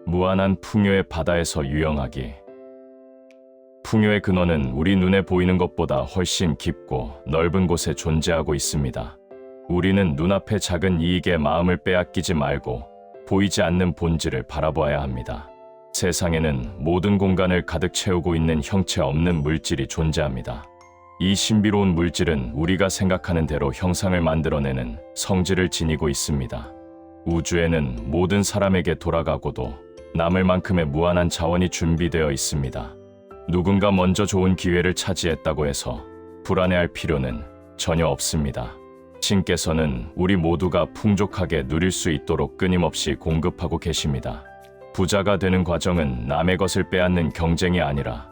무한한 풍요의 바다에서 유영하기. 풍요의 근원은 우리 눈에 보이는 것보다 훨씬 깊고 넓은 곳에 존재하고 있습니다. 우리는 눈앞의 작은 이익에 마음을 빼앗기지 말고 보이지 않는 본질을 바라보아야 합니다. 세상에는 모든 공간을 가득 채우고 있는 형체 없는 물질이 존재합니다. 이 신비로운 물질은 우리가 생각하는 대로 형상을 만들어내는 성질을 지니고 있습니다. 우주에는 모든 사람에게 돌아가고도 남을 만큼의 무한한 자원이 준비되어 있습니다. 누군가 먼저 좋은 기회를 차지했다고 해서 불안해할 필요는 전혀 없습니다. 신께서는 우리 모두가 풍족하게 누릴 수 있도록 끊임없이 공급하고 계십니다. 부자가 되는 과정은 남의 것을 빼앗는 경쟁이 아니라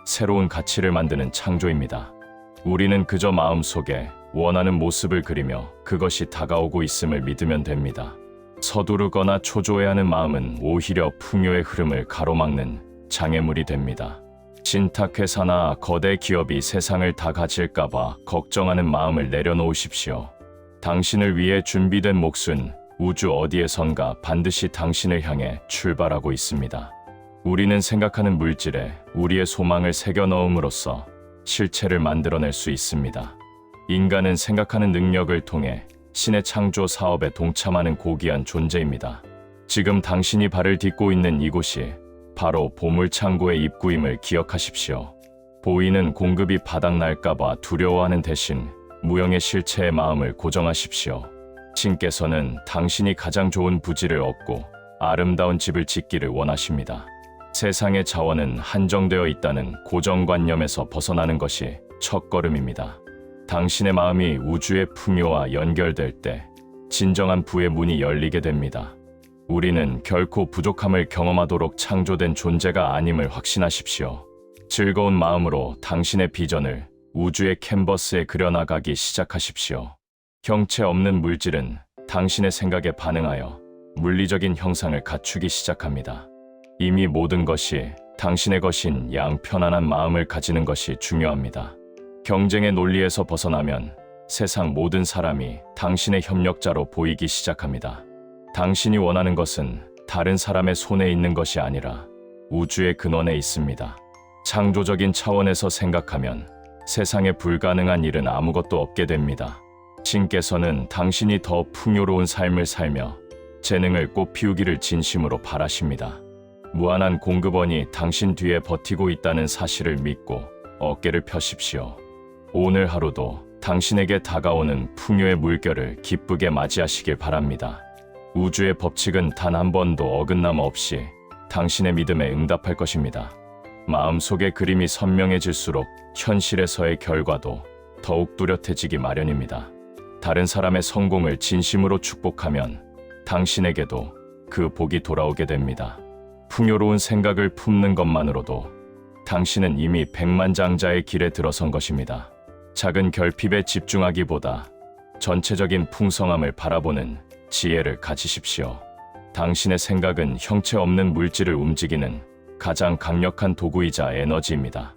새로운 가치를 만드는 창조입니다. 우리는 그저 마음속에 원하는 모습을 그리며 그것이 다가오고 있음을 믿으면 됩니다. 서두르거나 초조해하는 마음은 오히려 풍요의 흐름을 가로막는 장애물이 됩니다. 신탁회사나 거대 기업이 세상을 다 가질까봐 걱정하는 마음을 내려놓으십시오. 당신을 위해 준비된 몫은 우주 어디에선가 반드시 당신을 향해 출발하고 있습니다. 우리는 생각하는 물질에 우리의 소망을 새겨 넣음으로써 실체를 만들어낼 수 있습니다. 인간은 생각하는 능력을 통해 신의 창조 사업에 동참하는 고귀한 존재입니다. 지금 당신이 발을 딛고 있는 이곳이 바로 보물창고의 입구임을 기억하십시오. 보이는 공급이 바닥날까봐 두려워하는 대신 무형의 실체의 마음을 고정하십시오. 신께서는 당신이 가장 좋은 부지를 얻고 아름다운 집을 짓기를 원하십니다. 세상의 자원은 한정되어 있다는 고정관념에서 벗어나는 것이 첫걸음입니다. 당신의 마음이 우주의 풍요와 연결될 때 진정한 부의 문이 열리게 됩니다. 우리는 결코 부족함을 경험하도록 창조된 존재가 아님을 확신하십시오. 즐거운 마음으로 당신의 비전을 우주의 캔버스에 그려나가기 시작하십시오. 형체 없는 물질은 당신의 생각에 반응하여 물리적인 형상을 갖추기 시작합니다. 이미 모든 것이 당신의 것인 양 편안한 마음을 가지는 것이 중요합니다. 경쟁의 논리에서 벗어나면 세상 모든 사람이 당신의 협력자로 보이기 시작합니다. 당신이 원하는 것은 다른 사람의 손에 있는 것이 아니라 우주의 근원에 있습니다. 창조적인 차원에서 생각하면 세상에 불가능한 일은 아무것도 없게 됩니다. 신께서는 당신이 더 풍요로운 삶을 살며 재능을 꽃피우기를 진심으로 바라십니다. 무한한 공급원이 당신 뒤에 버티고 있다는 사실을 믿고 어깨를 펴십시오. 오늘 하루도 당신에게 다가오는 풍요의 물결을 기쁘게 맞이하시길 바랍니다. 우주의 법칙은 단 한 번도 어긋남 없이 당신의 믿음에 응답할 것입니다. 마음속의 그림이 선명해질수록 현실에서의 결과도 더욱 뚜렷해지기 마련입니다. 다른 사람의 성공을 진심으로 축복하면 당신에게도 그 복이 돌아오게 됩니다. 풍요로운 생각을 품는 것만으로도 당신은 이미 백만장자의 길에 들어선 것입니다. 작은 결핍에 집중하기보다 전체적인 풍성함을 바라보는 지혜를 가지십시오. 당신의 생각은 형체 없는 물질을 움직이는 가장 강력한 도구이자 에너지입니다.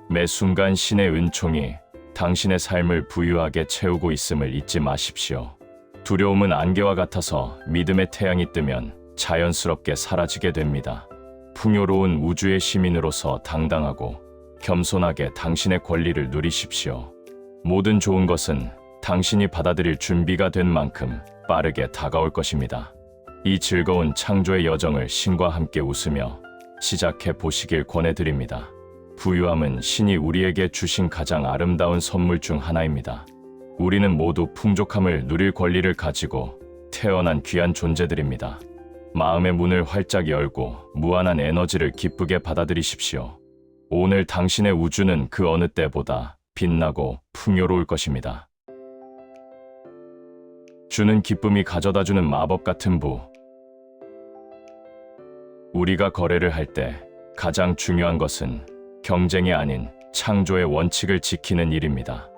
매 순간 신의 은총이 당신의 삶을 부유하게 채우고 있음을 잊지 마십시오. 두려움은 안개와 같아서 믿음의 태양이 뜨면 자연스럽게 사라지게 됩니다. 풍요로운 우주의 시민으로서 당당하고 겸손하게 당신의 권리를 누리십시오. 모든 좋은 것은 당신이 받아들일 준비가 된 만큼 빠르게 다가올 것입니다. 이 즐거운 창조의 여정을 신과 함께 웃으며 시작해 보시길 권해드립니다. 부유함은 신이 우리에게 주신 가장 아름다운 선물 중 하나입니다. 우리는 모두 풍족함을 누릴 권리를 가지고 태어난 귀한 존재들입니다. 마음의 문을 활짝 열고 무한한 에너지를 기쁘게 받아들이십시오. 오늘 당신의 우주는 그 어느 때보다 빛나고 풍요로울 것입니다. 주는 기쁨이 가져다주는 마법 같은 부. 우리가 거래를 할 때 가장 중요한 것은 경쟁이 아닌 창조의 원칙을 지키는 일입니다.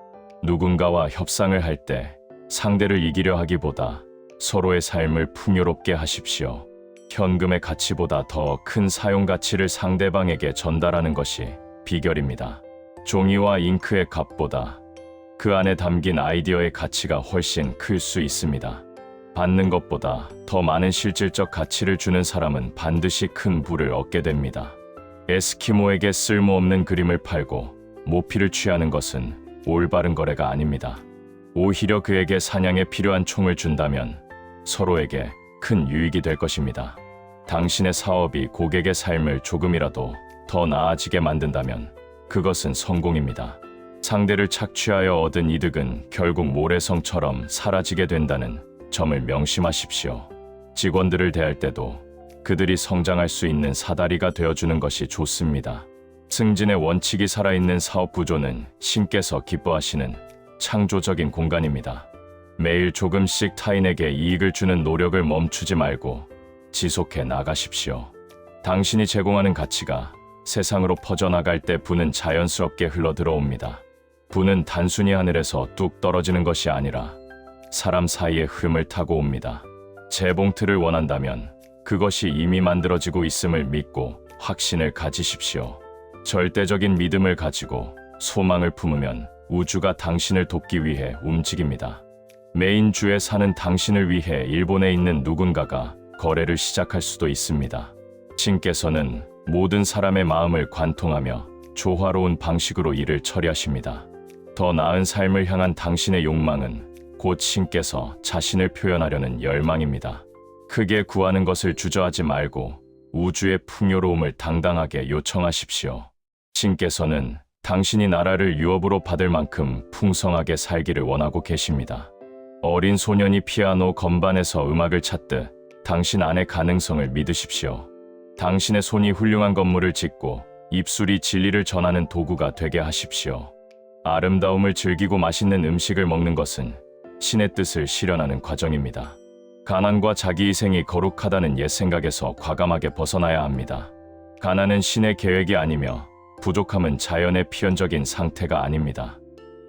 누군가와 협상을 할 때 상대를 이기려 하기보다 서로의 삶을 풍요롭게 하십시오. 현금의 가치보다 더 큰 사용 가치를 상대방에게 전달하는 것이 비결입니다. 종이와 잉크의 값보다 그 안에 담긴 아이디어의 가치가 훨씬 클 수 있습니다. 받는 것보다 더 많은 실질적 가치를 주는 사람은 반드시 큰 부를 얻게 됩니다. 에스키모에게 쓸모없는 그림을 팔고 모피를 취하는 것은 올바른 거래가 아닙니다. 오히려 그에게 사냥에 필요한 총을 준다면 서로에게 큰 유익이 될 것입니다. 당신의 사업이 고객의 삶을 조금이라도 더 나아지게 만든다면 그것은 성공입니다. 상대를 착취하여 얻은 이득은 결국 모래성처럼 사라지게 된다는 점을 명심하십시오. 직원들을 대할 때도 그들이 성장할 수 있는 사다리가 되어주는 것이 좋습니다. 승진의 원칙이 살아있는 사업 구조는 신께서 기뻐하시는 창조적인 공간입니다. 매일 조금씩 타인에게 이익을 주는 노력을 멈추지 말고 지속해 나가십시오. 당신이 제공하는 가치가 세상으로 퍼져나갈 때 부는 자연스럽게 흘러들어옵니다. 부는 단순히 하늘에서 뚝 떨어지는 것이 아니라 사람 사이의 흐름을 타고 옵니다. 재봉틀을 원한다면 그것이 이미 만들어지고 있음을 믿고 확신을 가지십시오. 절대적인 믿음을 가지고 소망을 품으면 우주가 당신을 돕기 위해 움직입니다. 메인주에 사는 당신을 위해 일본에 있는 누군가가 거래를 시작할 수도 있습니다. 신께서는 모든 사람의 마음을 관통하며 조화로운 방식으로 일을 처리하십니다. 더 나은 삶을 향한 당신의 욕망은 곧 신께서 자신을 표현하려는 열망입니다. 크게 구하는 것을 주저하지 말고 우주의 풍요로움을 당당하게 요청하십시오. 신께서는 당신이 나라를 유업으로 받을 만큼 풍성하게 살기를 원하고 계십니다. 어린 소년이 피아노 건반에서 음악을 찾듯 당신 안의 가능성을 믿으십시오. 당신의 손이 훌륭한 건물을 짓고 입술이 진리를 전하는 도구가 되게 하십시오. 아름다움을 즐기고 맛있는 음식을 먹는 것은 신의 뜻을 실현하는 과정입니다. 가난과 자기희생이 거룩하다는 옛 생각에서 과감하게 벗어나야 합니다. 가난은 신의 계획이 아니며 부족함은 자연의 필연적인 상태가 아닙니다.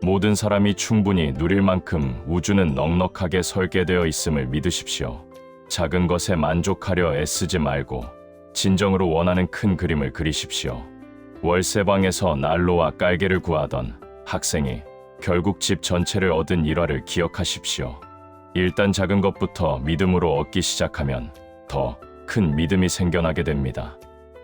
모든 사람이 충분히 누릴 만큼 우주는 넉넉하게 설계되어 있음을 믿으십시오. 작은 것에 만족하려 애쓰지 말고 진정으로 원하는 큰 그림을 그리십시오. 월세방에서 난로와 깔개를 구하던 학생이 결국 집 전체를 얻은 일화를 기억하십시오. 일단 작은 것부터 믿음으로 얻기 시작하면 더 큰 믿음이 생겨나게 됩니다.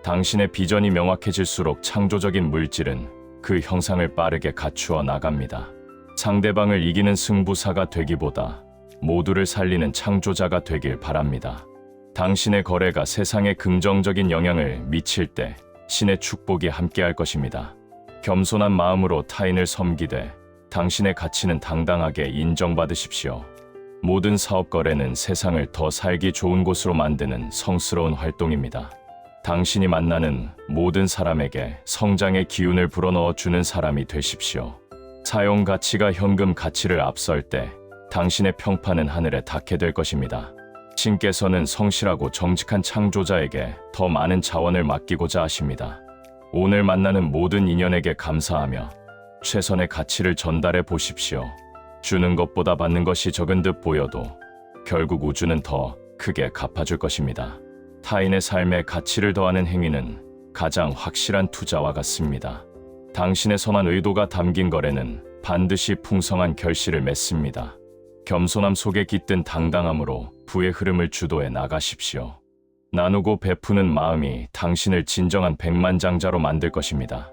당신의 비전이 명확해질수록 창조적인 물질은 그 형상을 빠르게 갖추어 나갑니다. 상대방을 이기는 승부사가 되기보다 모두를 살리는 창조자가 되길 바랍니다. 당신의 거래가 세상에 긍정적인 영향을 미칠 때 신의 축복이 함께할 것입니다. 겸손한 마음으로 타인을 섬기되 당신의 가치는 당당하게 인정받으십시오. 모든 사업 거래는 세상을 더 살기 좋은 곳으로 만드는 성스러운 활동입니다. 당신이 만나는 모든 사람에게 성장의 기운을 불어넣어 주는 사람이 되십시오. 사용 가치가 현금 가치를 앞설 때 당신의 평판은 하늘에 닿게 될 것입니다. 신께서는 성실하고 정직한 창조자에게 더 많은 자원을 맡기고자 하십니다. 오늘 만나는 모든 인연에게 감사하며 최선의 가치를 전달해 보십시오. 주는 것보다 받는 것이 적은 듯 보여도 결국 우주는 더 크게 갚아줄 것입니다. 타인의 삶에 가치를 더하는 행위는 가장 확실한 투자와 같습니다. 당신의 선한 의도가 담긴 거래는 반드시 풍성한 결실을 맺습니다. 겸손함 속에 깃든 당당함으로 부의 흐름을 주도해 나가십시오. 나누고 베푸는 마음이 당신을 진정한 백만장자로 만들 것입니다.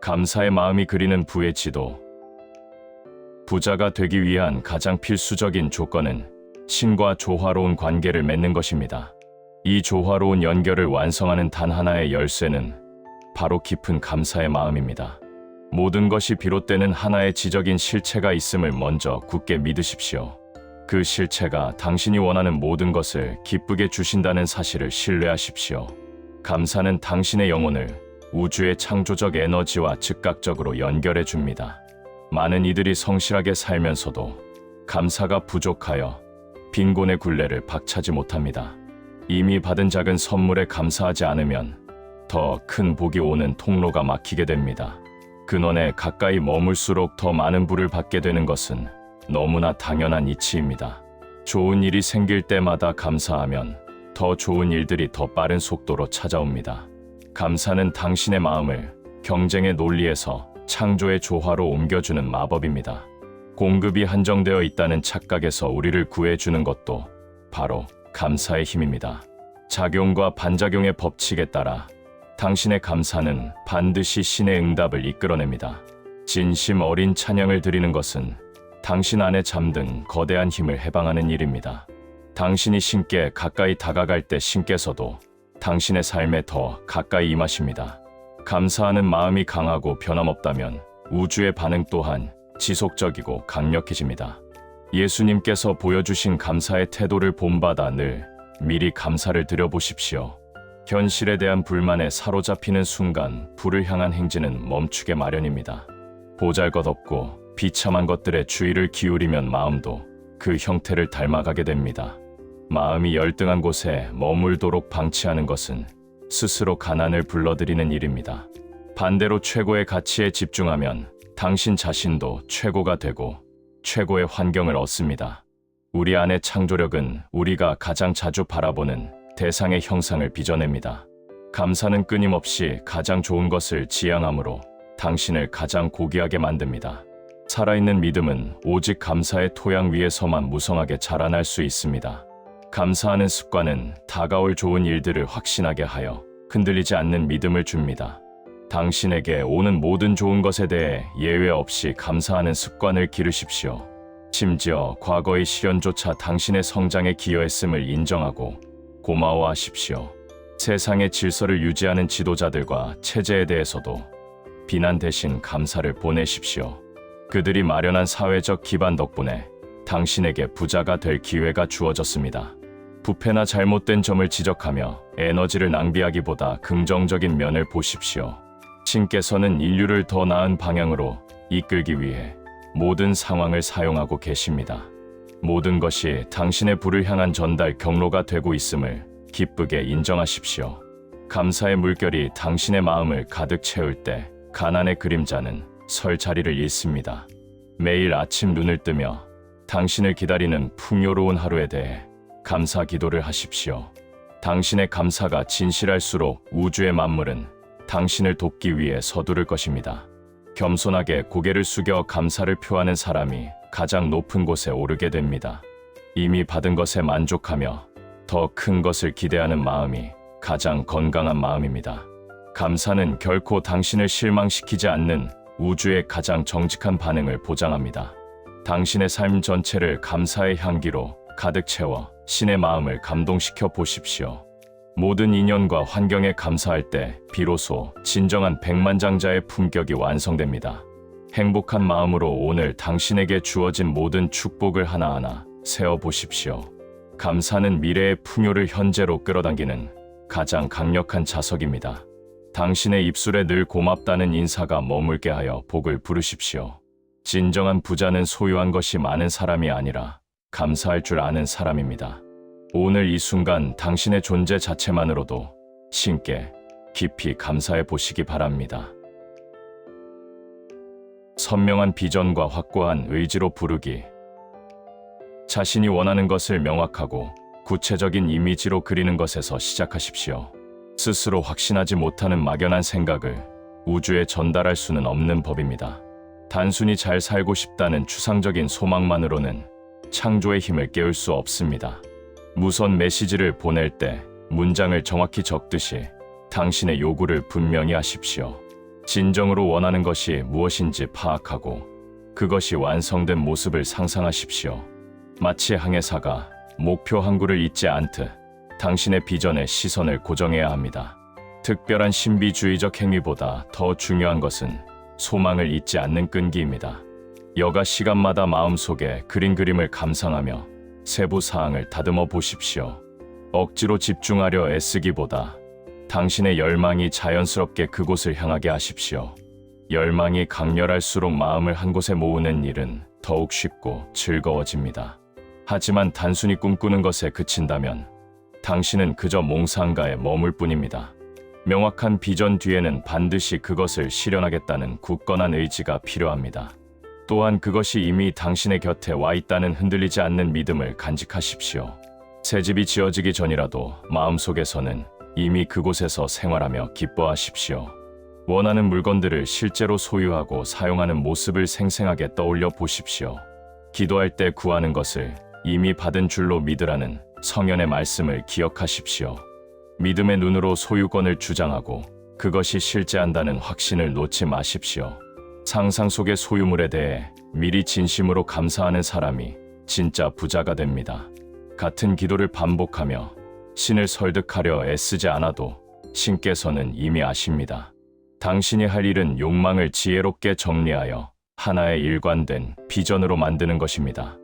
감사의 마음이 그리는 부의 지도. 부자가 되기 위한 가장 필수적인 조건은 신과 조화로운 관계를 맺는 것입니다. 이 조화로운 연결을 완성하는 단 하나의 열쇠는 바로 깊은 감사의 마음입니다. 모든 것이 비롯되는 하나의 지적인 실체가 있음을 먼저 굳게 믿으십시오. 그 실체가 당신이 원하는 모든 것을 기쁘게 주신다는 사실을 신뢰하십시오. 감사는 당신의 영혼을 우주의 창조적 에너지와 즉각적으로 연결해 줍니다. 많은 이들이 성실하게 살면서도 감사가 부족하여 빈곤의 굴레를 박차지 못합니다. 이미 받은 작은 선물에 감사하지 않으면 더 큰 복이 오는 통로가 막히게 됩니다. 근원에 가까이 머물수록 더 많은 부를 받게 되는 것은 너무나 당연한 이치입니다. 좋은 일이 생길 때마다 감사하면 더 좋은 일들이 더 빠른 속도로 찾아옵니다. 감사는 당신의 마음을 경쟁의 논리에서 창조의 조화로 옮겨주는 마법입니다. 공급이 한정되어 있다는 착각에서 우리를 구해주는 것도 바로 감사의 힘입니다. 작용과 반작용의 법칙에 따라 당신의 감사는 반드시 신의 응답을 이끌어냅니다. 진심 어린 찬양을 드리는 것은 당신 안에 잠든 거대한 힘을 해방하는 일입니다. 당신이 신께 가까이 다가갈 때 신께서도 당신의 삶에 더 가까이 임하십니다. 감사하는 마음이 강하고 변함없다면 우주의 반응 또한 지속적이고 강력해집니다. 예수님께서 보여주신 감사의 태도를 본받아 늘 미리 감사를 드려보십시오. 현실에 대한 불만에 사로잡히는 순간 불을 향한 행진은 멈추게 마련입니다. 보잘것없고 비참한 것들에 주의를 기울이면 마음도 그 형태를 닮아가게 됩니다. 마음이 열등한 곳에 머물도록 방치하는 것은 스스로 가난을 불러들이는 일입니다. 반대로 최고의 가치에 집중하면 당신 자신도 최고가 되고 최고의 환경을 얻습니다. 우리 안의 창조력은 우리가 가장 자주 바라보는 대상의 형상을 빚어냅니다. 감사는 끊임없이 가장 좋은 것을 지향함으로 당신을 가장 고귀하게 만듭니다. 살아있는 믿음은 오직 감사의 토양 위에서만 무성하게 자라날 수 있습니다. 감사하는 습관은 다가올 좋은 일들을 확신하게 하여 흔들리지 않는 믿음을 줍니다. 당신에게 오는 모든 좋은 것에 대해 예외 없이 감사하는 습관을 기르십시오. 심지어 과거의 시련조차 당신의 성장에 기여했음을 인정하고 고마워하십시오. 세상의 질서를 유지하는 지도자들과 체제에 대해서도 비난 대신 감사를 보내십시오. 그들이 마련한 사회적 기반 덕분에 당신에게 부자가 될 기회가 주어졌습니다. 부패나 잘못된 점을 지적하며 에너지를 낭비하기보다 긍정적인 면을 보십시오. 신께서는 인류를 더 나은 방향으로 이끌기 위해 모든 상황을 사용하고 계십니다. 모든 것이 당신의 불을 향한 전달 경로가 되고 있음을 기쁘게 인정하십시오. 감사의 물결이 당신의 마음을 가득 채울 때 가난의 그림자는 설 자리를 잃습니다. 매일 아침 눈을 뜨며 당신을 기다리는 풍요로운 하루에 대해 감사 기도를 하십시오. 당신의 감사가 진실할수록 우주의 만물은 당신을 돕기 위해 서두를 것입니다. 겸손하게 고개를 숙여 감사를 표하는 사람이 가장 높은 곳에 오르게 됩니다. 이미 받은 것에 만족하며 더 큰 것을 기대하는 마음이 가장 건강한 마음입니다. 감사는 결코 당신을 실망시키지 않는 우주의 가장 정직한 반응을 보장합니다. 당신의 삶 전체를 감사의 향기로 가득 채워 신의 마음을 감동시켜 보십시오. 모든 인연과 환경에 감사할 때 비로소 진정한 백만장자의 품격이 완성됩니다. 행복한 마음으로 오늘 당신에게 주어진 모든 축복을 하나하나 세어보십시오. 감사는 미래의 풍요를 현재로 끌어당기는 가장 강력한 자석입니다. 당신의 입술에 늘 고맙다는 인사가 머물게 하여 복을 부르십시오. 진정한 부자는 소유한 것이 많은 사람이 아니라 감사할 줄 아는 사람입니다. 오늘 이 순간 당신의 존재 자체만으로도 신께 깊이 감사해 보시기 바랍니다. 선명한 비전과 확고한 의지로 부르기. 자신이 원하는 것을 명확하고 구체적인 이미지로 그리는 것에서 시작하십시오. 스스로 확신하지 못하는 막연한 생각을 우주에 전달할 수는 없는 법입니다. 단순히 잘 살고 싶다는 추상적인 소망만으로는 창조의 힘을 깨울 수 없습니다. 무선 메시지를 보낼 때 문장을 정확히 적듯이 당신의 요구를 분명히 하십시오. 진정으로 원하는 것이 무엇인지 파악하고 그것이 완성된 모습을 상상하십시오. 마치 항해사가 목표 항구를 잊지 않듯 당신의 비전에 시선을 고정해야 합니다. 특별한 신비주의적 행위보다 더 중요한 것은 소망을 잊지 않는 끈기입니다. 여가 시간마다 마음속에 그린 그림을 감상하며 세부 사항을 다듬어 보십시오. 억지로 집중하려 애쓰기보다 당신의 열망이 자연스럽게 그곳을 향하게 하십시오. 열망이 강렬할수록 마음을 한 곳에 모으는 일은 더욱 쉽고 즐거워집니다. 하지만 단순히 꿈꾸는 것에 그친다면 당신은 그저 몽상가에 머물 뿐입니다. 명확한 비전 뒤에는 반드시 그것을 실현하겠다는 굳건한 의지가 필요합니다. 또한 그것이 이미 당신의 곁에 와 있다는 흔들리지 않는 믿음을 간직하십시오. 새 집이 지어지기 전이라도 마음속에서는 이미 그곳에서 생활하며 기뻐하십시오. 원하는 물건들을 실제로 소유하고 사용하는 모습을 생생하게 떠올려 보십시오. 기도할 때 구하는 것을 이미 받은 줄로 믿으라는 성현의 말씀을 기억하십시오. 믿음의 눈으로 소유권을 주장하고 그것이 실제한다는 확신을 놓지 마십시오. 상상 속의 소유물에 대해 미리 진심으로 감사하는 사람이 진짜 부자가 됩니다. 같은 기도를 반복하며 신을 설득하려 애쓰지 않아도 신께서는 이미 아십니다. 당신이 할 일은 욕망을 지혜롭게 정리하여 하나의 일관된 비전으로 만드는 것입니다.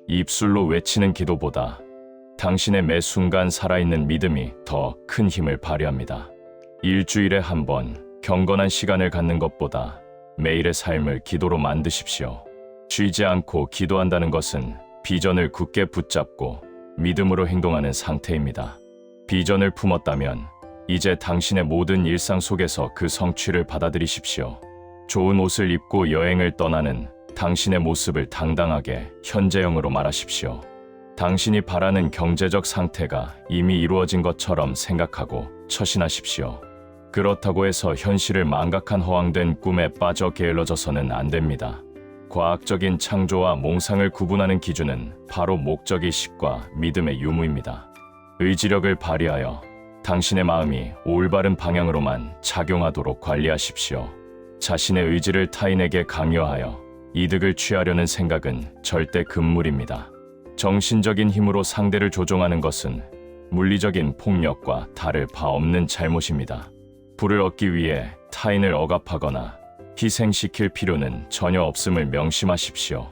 입술로 외치는 기도보다 당신의 매 순간 살아있는 믿음이 더 큰 힘을 발휘합니다. 일주일에 한 번 경건한 시간을 갖는 것보다 매일의 삶을 기도로 만드십시오. 쉬지 않고 기도한다는 것은 비전을 굳게 붙잡고 믿음으로 행동하는 상태입니다. 비전을 품었다면 이제 당신의 모든 일상 속에서 그 성취를 받아들이십시오. 좋은 옷을 입고 여행을 떠나는 당신의 모습을 당당하게 현재형으로 말하십시오. 당신이 바라는 경제적 상태가 이미 이루어진 것처럼 생각하고 처신하십시오. 그렇다고 해서 현실을 망각한 허황된 꿈에 빠져 게을러져서는 안 됩니다. 과학적인 창조와 몽상을 구분하는 기준은 바로 목적의식과 믿음의 유무입니다. 의지력을 발휘하여 당신의 마음이 올바른 방향으로만 작용하도록 관리하십시오. 자신의 의지를 타인에게 강요하여 이득을 취하려는 생각은 절대 금물입니다. 정신적인 힘으로 상대를 조종하는 것은 물리적인 폭력과 다를 바 없는 잘못입니다. 부를 얻기 위해 타인을 억압하거나 희생시킬 필요는 전혀 없음을 명심하십시오.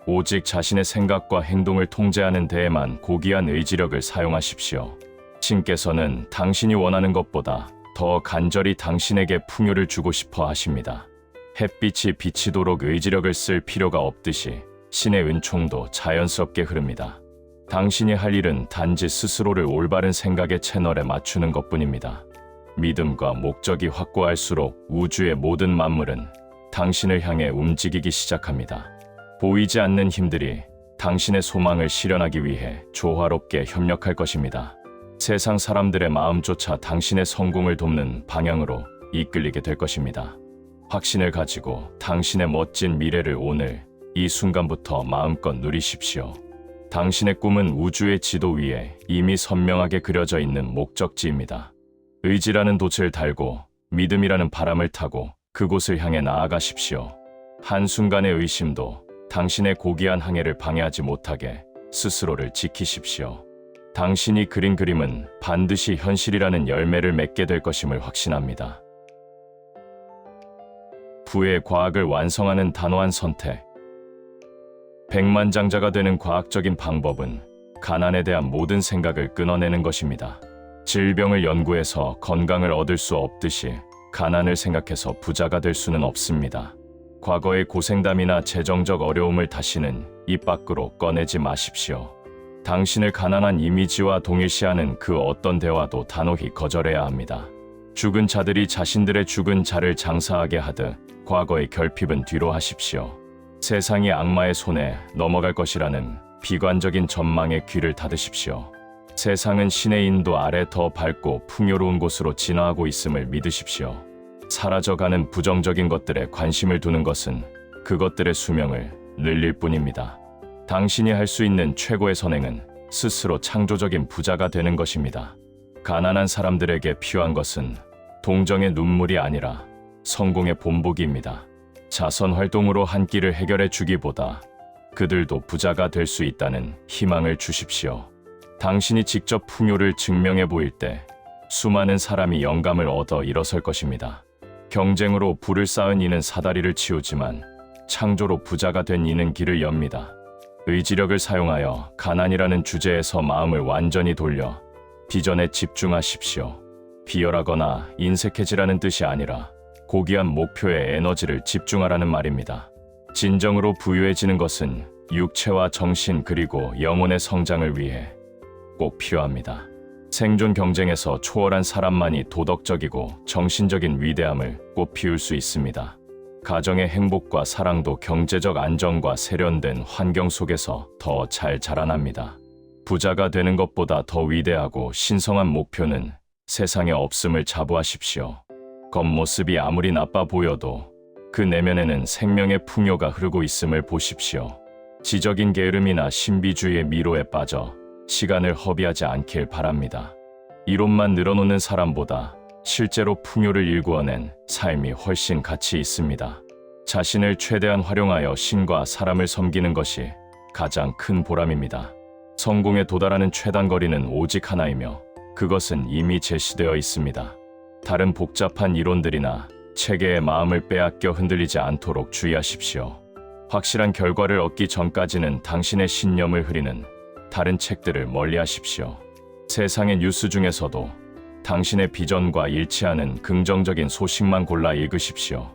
오직 자신의 생각과 행동을 통제하는 데에만 고귀한 의지력을 사용하십시오. 신께서는 당신이 원하는 것보다 더 간절히 당신에게 풍요를 주고 싶어 하십니다. 햇빛이 비치도록 의지력을 쓸 필요가 없듯이 신의 은총도 자연스럽게 흐릅니다. 당신이 할 일은 단지 스스로를 올바른 생각의 채널에 맞추는 것뿐입니다. 믿음과 목적이 확고할수록 우주의 모든 만물은 당신을 향해 움직이기 시작합니다. 보이지 않는 힘들이 당신의 소망을 실현하기 위해 조화롭게 협력할 것입니다. 세상 사람들의 마음조차 당신의 성공을 돕는 방향으로 이끌리게 될 것입니다. 확신을 가지고 당신의 멋진 미래를 오늘 이 순간부터 마음껏 누리십시오. 당신의 꿈은 우주의 지도 위에 이미 선명하게 그려져 있는 목적지입니다. 의지라는 돛을 달고 믿음이라는 바람을 타고 그곳을 향해 나아가십시오. 한순간의 의심도 당신의 고귀한 항해를 방해하지 못하게 스스로를 지키십시오. 당신이 그린 그림은 반드시 현실이라는 열매를 맺게 될 것임을 확신합니다. 부의 과학을 완성하는 단호한 선택. 백만장자가 되는 과학적인 방법은 가난에 대한 모든 생각을 끊어내는 것입니다. 질병을 연구해서 건강을 얻을 수 없듯이 가난을 생각해서 부자가 될 수는 없습니다. 과거의 고생담이나 재정적 어려움을 다시는 입 밖으로 꺼내지 마십시오. 당신을 가난한 이미지와 동일시하는 그 어떤 대화도 단호히 거절해야 합니다. 죽은 자들이 자신들의 죽은 자를 장사하게 하듯 과거의 결핍은 뒤로 하십시오. 세상이 악마의 손에 넘어갈 것이라는 비관적인 전망에 귀를 닫으십시오. 세상은 신의 인도 아래 더 밝고 풍요로운 곳으로 진화하고 있음을 믿으십시오. 사라져가는 부정적인 것들에 관심을 두는 것은 그것들의 수명을 늘릴 뿐입니다. 당신이 할 수 있는 최고의 선행은 스스로 창조적인 부자가 되는 것입니다. 가난한 사람들에게 필요한 것은 동정의 눈물이 아니라 성공의 본보기입니다. 자선 활동으로 한 끼를 해결해 주기보다 그들도 부자가 될 수 있다는 희망을 주십시오. 당신이 직접 풍요를 증명해 보일 때 수많은 사람이 영감을 얻어 일어설 것입니다. 경쟁으로 부를 쌓은 이는 사다리를 치우지만 창조로 부자가 된 이는 길을 엽니다. 의지력을 사용하여 가난이라는 주제에서 마음을 완전히 돌려 비전에 집중하십시오. 비열하거나 인색해지라는 뜻이 아니라 고귀한 목표에 에너지를 집중하라는 말입니다. 진정으로 부유해지는 것은 육체와 정신 그리고 영혼의 성장을 위해 꼭 필요합니다. 생존 경쟁에서 초월한 사람만이 도덕적이고 정신적인 위대함을 꽃피울 수 있습니다. 가정의 행복과 사랑도 경제적 안정과 세련된 환경 속에서 더 잘 자라납니다. 부자가 되는 것보다 더 위대하고 신성한 목표는 세상에 없음을 자부하십시오. 겉모습이 아무리 나빠 보여도 그 내면에는 생명의 풍요가 흐르고 있음을 보십시오. 지적인 게으름이나 신비주의의 미로에 빠져 시간을 허비하지 않길 바랍니다. 이론만 늘어놓는 사람보다 실제로 풍요를 일구어낸 삶이 훨씬 가치 있습니다. 자신을 최대한 활용하여 신과 사람을 섬기는 것이 가장 큰 보람입니다. 성공에 도달하는 최단 거리는 오직 하나이며 그것은 이미 제시되어 있습니다. 다른 복잡한 이론들이나 체계의 마음을 빼앗겨 흔들리지 않도록 주의하십시오. 확실한 결과를 얻기 전까지는 당신의 신념을 흐리는 다른 책들을 멀리하십시오. 세상의 뉴스 중에서도 당신의 비전과 일치하는 긍정적인 소식만 골라 읽으십시오.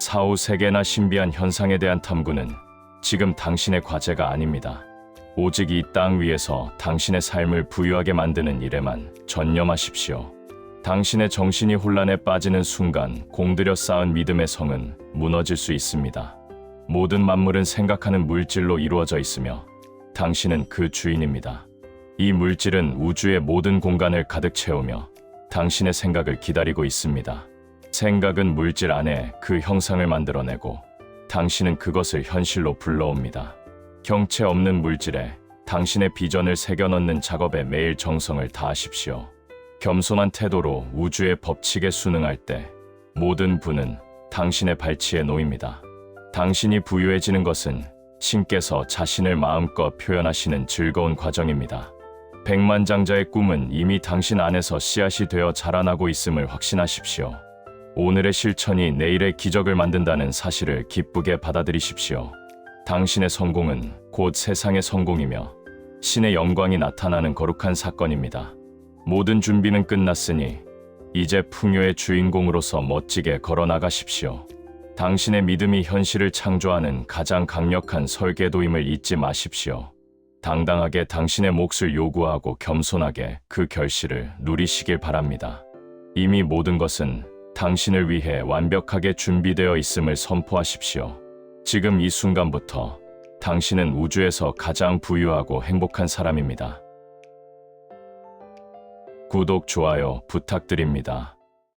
사후 세계나 신비한 현상에 대한 탐구는 지금 당신의 과제가 아닙니다. 오직 이 땅 위에서 당신의 삶을 부유하게 만드는 일에만 전념하십시오. 당신의 정신이 혼란에 빠지는 순간 공들여 쌓은 믿음의 성은 무너질 수 있습니다. 모든 만물은 생각하는 물질로 이루어져 있으며 당신은 그 주인입니다. 이 물질은 우주의 모든 공간을 가득 채우며 당신의 생각을 기다리고 있습니다. 생각은 물질 안에 그 형상을 만들어내고 당신은 그것을 현실로 불러옵니다. 형체 없는 물질에 당신의 비전을 새겨넣는 작업에 매일 정성을 다하십시오. 겸손한 태도로 우주의 법칙에 순응할 때 모든 부는 당신의 발치에 놓입니다. 당신이 부유해지는 것은 신께서 자신을 마음껏 표현하시는 즐거운 과정입니다. 백만장자의 꿈은 이미 당신 안에서 씨앗이 되어 자라나고 있음을 확신하십시오. 오늘의 실천이 내일의 기적을 만든다는 사실을 기쁘게 받아들이십시오. 당신의 성공은 곧 세상의 성공이며 신의 영광이 나타나는 거룩한 사건입니다. 모든 준비는 끝났으니 이제 풍요의 주인공으로서 멋지게 걸어나가십시오. 당신의 믿음이 현실을 창조하는 가장 강력한 설계도임을 잊지 마십시오. 당당하게 당신의 몫을 요구하고 겸손하게 그 결실을 누리시길 바랍니다. 이미 모든 것은 당신을 위해 완벽하게 준비되어 있음을 선포하십시오. 지금 이 순간부터 당신은 우주에서 가장 부유하고 행복한 사람입니다. 구독, 좋아요 부탁드립니다.